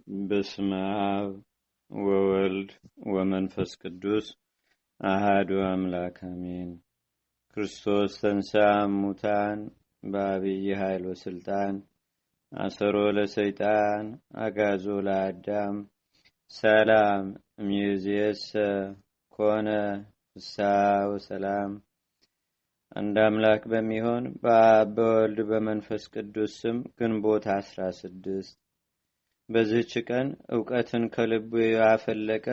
በስመ አብ ወወልድ ወመንፈስ ቅዱስ አሐዱ አምላክ አሜን። ክርስቶስ ተንሥአ እሙታን በዐቢይ ኃይል ወሥልጣን አሰሮ ለሰይጣን አግዓዞ ለአዳም ሰላም እምይእዜሰ ኮነ ፍስሐ ወሰላም። አንድ አምላክ በሚሆን በአብ በወልድ በመንፈስ ቅዱስ ስም ግንቦት 16 በዚህች ቀን ዕውቀትን ከልቡ ያፈለቀ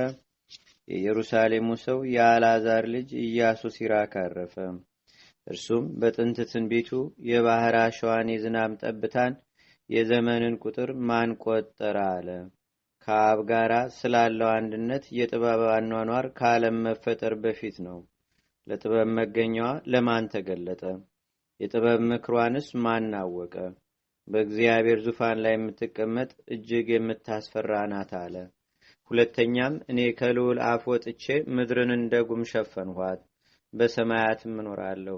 የኢየሩሳሌሙ ሰው የአልዓዛር ልጅ ኢያሱ ሲራክ አረፈ። እርሱም በጥንት ትንቢቱ የባሕር አሸዋን የዝናብ ጠብታን የዘመንን ቁጥር ማን ቆጠረ አለ። ከአብ ጋራ ስላለው አንድነት የጥበብ አኗኗር ከዓለም መፈጠር በፊት ነው። ለጥበብ መገኛዋ ለማን ተገለጠ? የጥበብ ምክሯንስ ማን አወቀ? በእግዚአብሔር ዙፋን ላይ የምትቀመጥ እጅግ የምታስፈራ ናት አለ። ሁለተኛም እኔ ከልዑል አፍ ወጥቼ ምድርን እንደ ጉም ሸፈንኋት፣ በሰማያትም እኖራለሁ።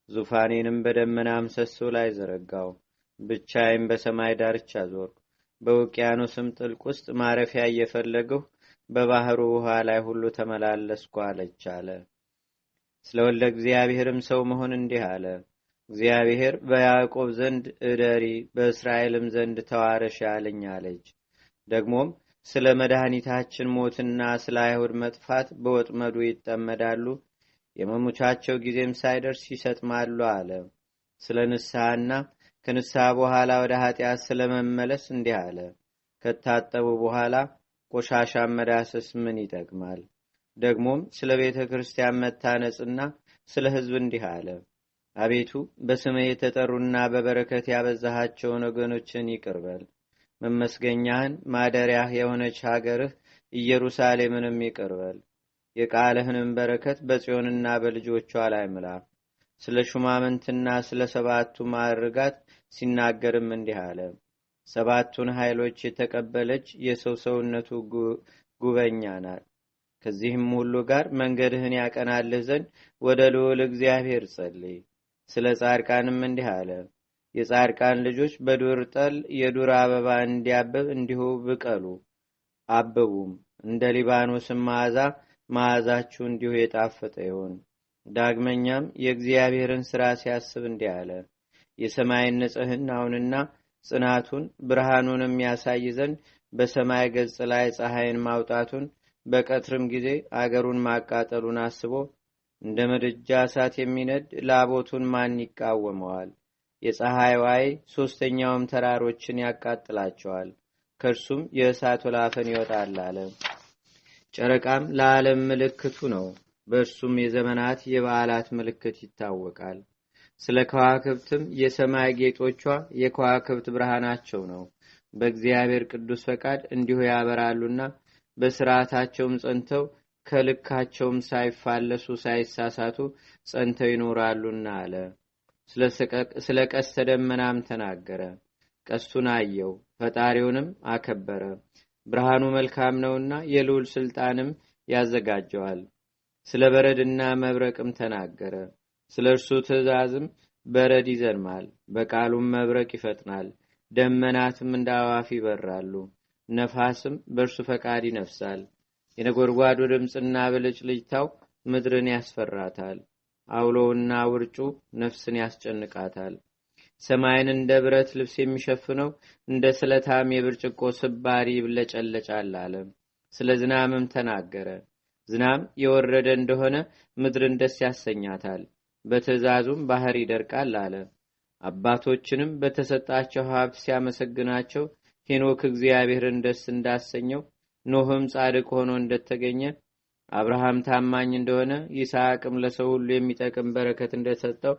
ዙፋኔንም በደመና ምሰሶ ላይ ዘረጋው። ብቻዬም በሰማይ ዳርቻ ዞርኩ። በውቅያኖስም ጥልቅ ውስጥ ማረፊያ እየፈለግሁ በባህሩ ውሃ ላይ ሁሉ ተመላለስኩ አለች አለ። ስለ ወልደ እግዚአብሔርም ሰው መሆን እንዲህ አለ። እግዚአብሔር በያዕቆብ ዘንድ እደሪ በእስራኤልም ዘንድ ተዋረሽ ያለኝ አለች። ደግሞም ስለ መድኃኒታችን ሞትና ስለ አይሁድ መጥፋት በወጥመዱ ይጠመዳሉ፣ የመሙቻቸው ጊዜም ሳይደርስ ይሰጥማሉ አለ። ስለ ንስሐና ከንስሐ በኋላ ወደ ኃጢአት ስለመመለስ እንዲህ አለ። ከታጠቡ በኋላ ቆሻሻ መዳሰስ ምን ይጠቅማል? ደግሞም ስለ ቤተ ክርስቲያን መታነጽና ስለ ሕዝብ እንዲህ አለ። አቤቱ በስምህ የተጠሩና በበረከት ያበዛሃቸውን ወገኖችን ይቅርበል። መመስገኛህን ማደሪያህ የሆነች ሀገርህ ኢየሩሳሌምንም ይቅርበል። የቃልህንም በረከት በጽዮንና በልጆቿ ላይ ምላ። ስለ ሹማምንትና ስለ ሰባቱ ማዕርጋት ሲናገርም እንዲህ አለ። ሰባቱን ኃይሎች የተቀበለች የሰው ሰውነቱ ጉበኛ ናት። ከዚህም ሁሉ ጋር መንገድህን ያቀናልህ ዘንድ ወደ ልዑል እግዚአብሔር ጸልይ። ስለ ጻድቃንም እንዲህ አለ። የጻድቃን ልጆች በዱር ጠል የዱር አበባ እንዲያብብ እንዲሁ ብቀሉ አብቡም። እንደ ሊባኖስም መዓዛችሁ እንዲሁ የጣፈጠ ይሁን። ዳግመኛም የእግዚአብሔርን ሥራ ሲያስብ እንዲህ አለ። የሰማይን ንጽሕናውንና ጽናቱን ብርሃኑንም ያሳይ ዘንድ በሰማይ ገጽ ላይ ፀሐይን ማውጣቱን በቀትርም ጊዜ አገሩን ማቃጠሉን አስቦ እንደ ምድጃ እሳት የሚነድ ላቦቱን ማን ይቃወመዋል? የፀሐይ ዋይ ሦስተኛውም ተራሮችን ያቃጥላቸዋል፣ ከእርሱም የእሳት ወላፈን ይወጣል አለ። ጨረቃም ለዓለም ምልክቱ ነው፣ በእርሱም የዘመናት የበዓላት ምልክት ይታወቃል። ስለ ከዋክብትም የሰማይ ጌጦቿ የከዋክብት ብርሃናቸው ነው። በእግዚአብሔር ቅዱስ ፈቃድ እንዲሁ ያበራሉና በስርዓታቸውም ጸንተው ከልካቸውም ሳይፋለሱ ሳይሳሳቱ ጸንተው ይኖራሉና አለ። ስለ ቀስተ ደመናም ተናገረ። ቀስቱን አየው፣ ፈጣሪውንም አከበረ። ብርሃኑ መልካም ነውና የልዑል ስልጣንም ያዘጋጀዋል። ስለ በረድና መብረቅም ተናገረ። ስለ እርሱ ትእዛዝም በረድ ይዘንማል፣ በቃሉም መብረቅ ይፈጥናል። ደመናትም እንደ አዋፍ ይበራሉ፣ ነፋስም በእርሱ ፈቃድ ይነፍሳል። የነጎድጓዱ ድምፅና ብልጭልጭታው ምድርን ያስፈራታል። አውሎውና ውርጩ ነፍስን ያስጨንቃታል። ሰማይን እንደ ብረት ልብስ የሚሸፍነው እንደ ስለታም የብርጭቆ ስባሪ ይብለጨለጫል አለ። ስለ ዝናምም ተናገረ። ዝናም የወረደ እንደሆነ ምድርን ደስ ያሰኛታል፣ በትእዛዙም ባህር ይደርቃል አለ። አባቶችንም በተሰጣቸው ሀብት ሲያመሰግናቸው ሄኖክ እግዚአብሔርን ደስ እንዳሰኘው፣ ኖህም ጻድቅ ሆኖ እንደተገኘ፣ አብርሃም ታማኝ እንደሆነ፣ ይስሐቅም ለሰው ሁሉ የሚጠቅም በረከት እንደሰጠው፣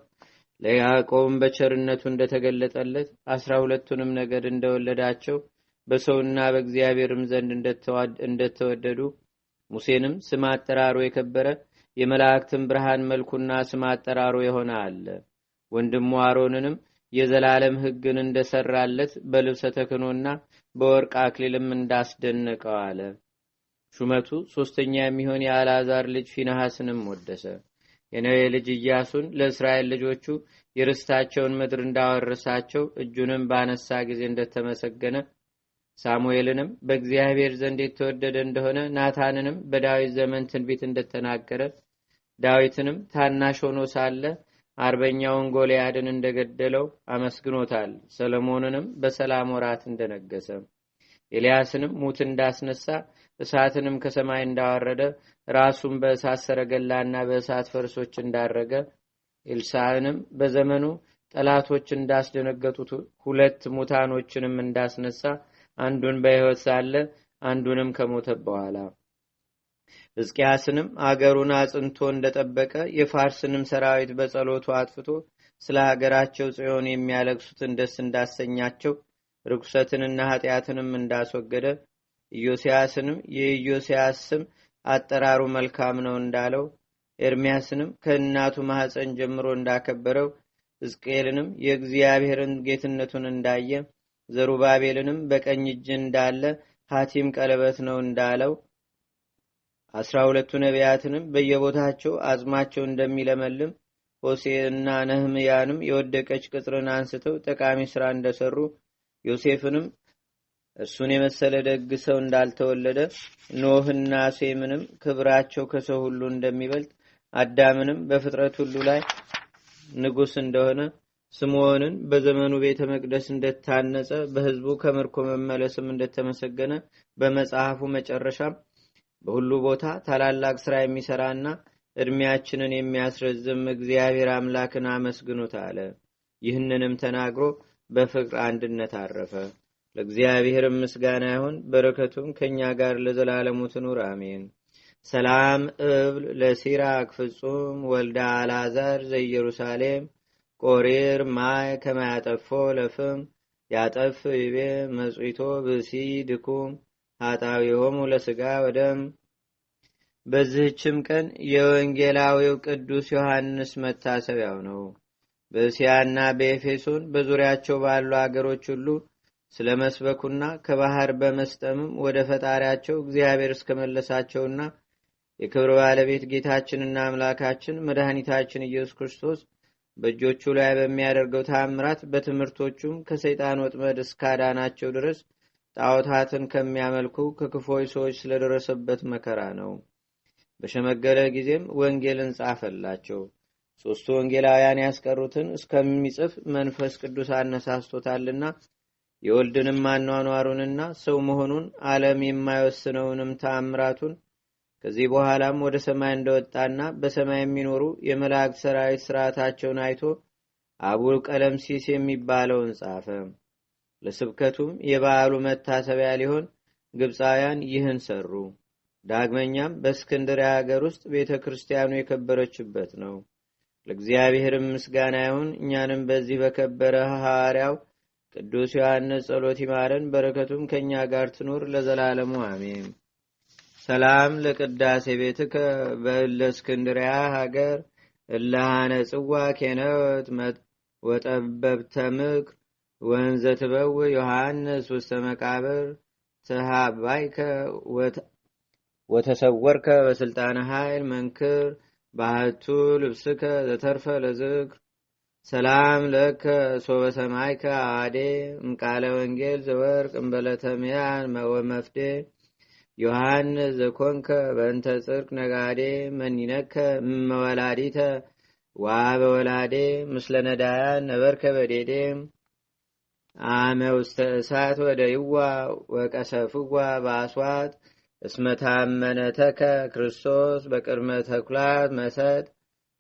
ለያዕቆብም በቸርነቱ እንደተገለጠለት፣ 12ቱንም ነገድ እንደወለዳቸው፣ በሰውና በእግዚአብሔርም ዘንድ እንደተወደዱ፣ ሙሴንም ስም አጠራሩ የከበረ የመላእክትን ብርሃን መልኩና ስም አጠራሩ የሆነ አለ። ወንድሙ አሮንንም የዘላለም ሕግን እንደሰራለት በልብሰ ተክህኖና በወርቅ አክሊልም እንዳስደነቀው አለ። ሹመቱ ሦስተኛ የሚሆን የአልዓዛር ልጅ ፊንሐስንም ወደሰ። የነዌ ልጅ ኢያሱን ለእስራኤል ልጆቹ የርስታቸውን ምድር እንዳወረሳቸው እጁንም ባነሳ ጊዜ እንደተመሰገነ ሳሙኤልንም በእግዚአብሔር ዘንድ የተወደደ እንደሆነ፣ ናታንንም በዳዊት ዘመን ትንቢት እንደተናገረ፣ ዳዊትንም ታናሽ ሆኖ ሳለ አርበኛውን ጎልያድን እንደገደለው አመስግኖታል። ሰለሞንንም በሰላም ወራት እንደነገሰ፣ ኤልያስንም ሙት እንዳስነሳ፣ እሳትንም ከሰማይ እንዳወረደ፣ ራሱን በእሳት ሰረገላና በእሳት ፈረሶች እንዳረገ፣ ኤልሳዕንም በዘመኑ ጠላቶች እንዳስደነገጡት ሁለት ሙታኖችንም እንዳስነሳ፣ አንዱን በሕይወት ሳለ አንዱንም ከሞተ በኋላ፣ ሕዝቅያስንም አገሩን አጽንቶ እንደጠበቀ፣ የፋርስንም ሰራዊት በጸሎቱ አጥፍቶ ስለ ሀገራቸው ጽዮን የሚያለቅሱትን ደስ እንዳሰኛቸው፣ ርኩሰትንና ኃጢአትንም እንዳስወገደ፣ ኢዮስያስንም የኢዮስያስ ስም አጠራሩ መልካም ነው እንዳለው፣ ኤርሚያስንም ከእናቱ ማኅፀን ጀምሮ እንዳከበረው፣ ሕዝቅኤልንም የእግዚአብሔርን ጌትነቱን እንዳየ፣ ዘሩባቤልንም በቀኝ እጅ እንዳለ ሐቲም ቀለበት ነው እንዳለው፣ 12ቱ ነቢያትንም በየቦታቸው አጽማቸው እንደሚለመልም፣ ሆሴዕና ነህምያንም የወደቀች ቅጥርን አንስተው ጠቃሚ ሥራ እንደሰሩ፣ ዮሴፍንም እርሱን የመሰለ ደግ ሰው እንዳልተወለደ፣ ኖህና ሴምንም ክብራቸው ከሰው ሁሉ እንደሚበልጥ፣ አዳምንም በፍጥረት ሁሉ ላይ ንጉሥ እንደሆነ፣ ስምዖንን በዘመኑ ቤተ መቅደስ እንደታነጸ፣ በሕዝቡ ከምርኮ መመለስም እንደተመሰገነ፣ በመጽሐፉ መጨረሻም በሁሉ ቦታ ታላላቅ ሥራ የሚሠራና ዕድሜያችንን የሚያስረዝም እግዚአብሔር አምላክን አመስግኑት አለ። ይህንንም ተናግሮ በፍቅር አንድነት አረፈ። ለእግዚአብሔር ምስጋና ይሁን፣ በረከቱም ከእኛ ጋር ለዘላለሙ ትኑር አሜን። ሰላም እብል ለሲራክ ፍጹም ወልዳ አልዓዛር ዘኢየሩሳሌም ቆሪር ማይ ከማያጠፎ ለፍም ያጠፍ ይቤ መጽዊቶ ብሲ ድኩም ኃጣዊሆሙ ለሥጋ ወደም። በዚህችም ቀን የወንጌላዊው ቅዱስ ዮሐንስ መታሰቢያው ነው። በእስያና በኤፌሶን በዙሪያቸው ባሉ አገሮች ሁሉ ስለ መስበኩና ከባህር በመስጠምም ወደ ፈጣሪያቸው እግዚአብሔር እስከመለሳቸውና የክብር ባለቤት ጌታችንና አምላካችን መድኃኒታችን ኢየሱስ ክርስቶስ በእጆቹ ላይ በሚያደርገው ታምራት በትምህርቶቹም ከሰይጣን ወጥመድ እስካዳናቸው ድረስ ጣዖታትን ከሚያመልኩ ከክፎች ሰዎች ስለደረሰበት መከራ ነው። በሸመገለ ጊዜም ወንጌልን ጻፈላቸው። 3ቱ ወንጌላውያን ያስቀሩትን እስከሚጽፍ መንፈስ ቅዱስ አነሳስቶታልና የወልድንም አኗኗሩንና ሰው መሆኑን ዓለም የማይወስነውንም ተአምራቱን ከዚህ በኋላም ወደ ሰማይ እንደወጣና በሰማይ የሚኖሩ የመላእክት ሰራዊት ስርዓታቸውን አይቶ አቡነ ቀለምሲስ የሚባለውን ጻፈ። ለስብከቱም የበዓሉ መታሰቢያ ሊሆን ግብፃውያን ይህን ሰሩ። ዳግመኛም በእስክንድርያ ሀገር ውስጥ ቤተ ክርስቲያኑ የከበረችበት ነው። ለእግዚአብሔርም ምስጋና ይሁን። እኛንም በዚህ በከበረ ሐዋርያው ቅዱስ ዮሐንስ ጸሎት ይማረን፣ በረከቱም ከእኛ ጋር ትኑር ለዘላለሙ አሜን። ሰላም ለቅዳሴ ቤትከ በእለ እስክንድርያ ሀገር እለሃነ ጽዋ ኬነወት ወጠበብተ ምክር ወንዘ ትበው ዮሐንስ ውስተ መቃብር ተሃባይከ ወተሰወርከ በስልጣነ ኃይል መንክር ባህቱ ልብስከ ዘተርፈ ለዝክር ሰላም ለከ ሶበ ሰማይከ አዴ እምቃለ ወንጌል ዘወርቅ እምበለተምያን ወመፍዴ ዮሐንስ ዘኮንከ በእንተ ጽርቅ ነጋዴ መኒነከ እመወላዲተ ወአበወላዴ ምስለ ነዳያን ነበርከ በዴዴ አመ ውስተ እሳት ወደይዋ ወቀሰፍዋ በአስዋት እስመታመነተከ ክርስቶስ በቅድመ ተኩላት መሰጥ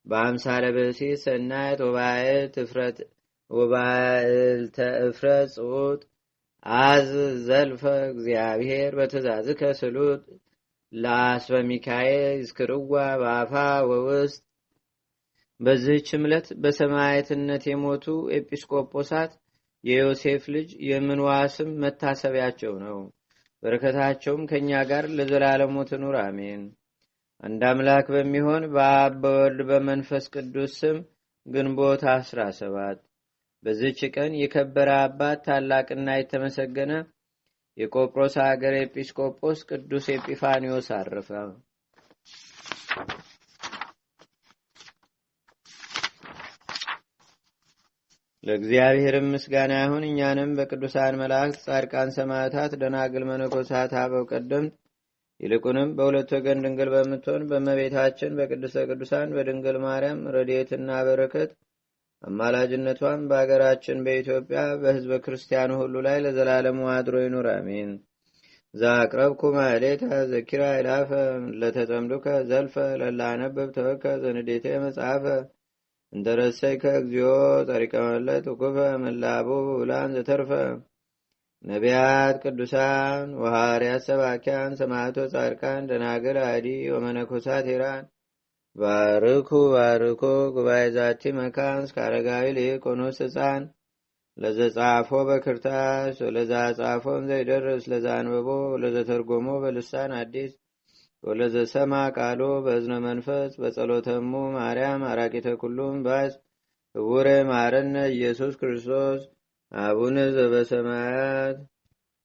በአምሳለ ብእሲ ሰናይት ወባዕልተ እፍረት ጽዑጥ አዝ ዘልፈ እግዚአብሔር በትእዛዝከ ስሉጥ ለአስበ ሚካኤል ይዝክርዋ በአፋ ወውስጥ። በዚህች ዕለት በሰማዕትነት የሞቱ ኤጲስቆጶሳት የዮሴፍ ልጅ የምንዋስም መታሰቢያቸው ነው። በረከታቸውም ከእኛ ጋር ለዘላለሙ ትኑር አሜን። አንድ አምላክ በሚሆን በአብ በወልድ በመንፈስ ቅዱስ ስም ግንቦት 17 በዚህች ቀን የከበረ አባት ታላቅና የተመሰገነ የቆጵሮስ ሀገር ኤጲስቆጶስ ቅዱስ ኤጲፋኒዮስ አረፈ። ለእግዚአብሔርም ምስጋና ይሁን። እኛንም በቅዱሳን መላእክት፣ ጻድቃን፣ ሰማዕታት፣ ደናግል፣ መነኮሳት፣ አበው ቀደምት ይልቁንም በሁለት ወገን ድንግል በምትሆን በእመቤታችን በቅድስተ ቅዱሳን በድንግል ማርያም ረድኤትና በረከት አማላጅነቷን በአገራችን በኢትዮጵያ በሕዝበ ክርስቲያኑ ሁሉ ላይ ለዘላለሙ አድሮ ይኑር፣ አሜን። ዛቅረብኩ ማሌታ ዘኪራ ይላፈ ለተጠምዱከ ዘልፈ ለላነበብ ተወከ ዘንዴቴ መጽሐፈ እንተረሰይከ እግዚኦ ጸሪቀ መለት ውኩፈ መላቡ ውላን ዘተርፈ ነቢያት፣ ቅዱሳን ወሐዋርያት፣ ሰባኪያን፣ ሰማዕቶ፣ ጻድቃን፣ ደናግል፣ አዲ ወመነኮሳት ሄራን ባርኩ ባርኩ ጉባኤ ዛቲ መካን እስከ አረጋዊ ሊቆኖስ ሕፃን ለዘጻፎ በክርታስ ወለዛ ጻፎን ዘይደርስ ለዛ አንበቦ ለዘተርጎሞ በልሳን አዲስ ወለዘሰማ ቃሎ በእዝነ መንፈስ በጸሎተሙ ማርያም አራቂተ ኩሉም ባስ እውረ ማረነ ኢየሱስ ክርስቶስ አቡነ ዘበሰማያት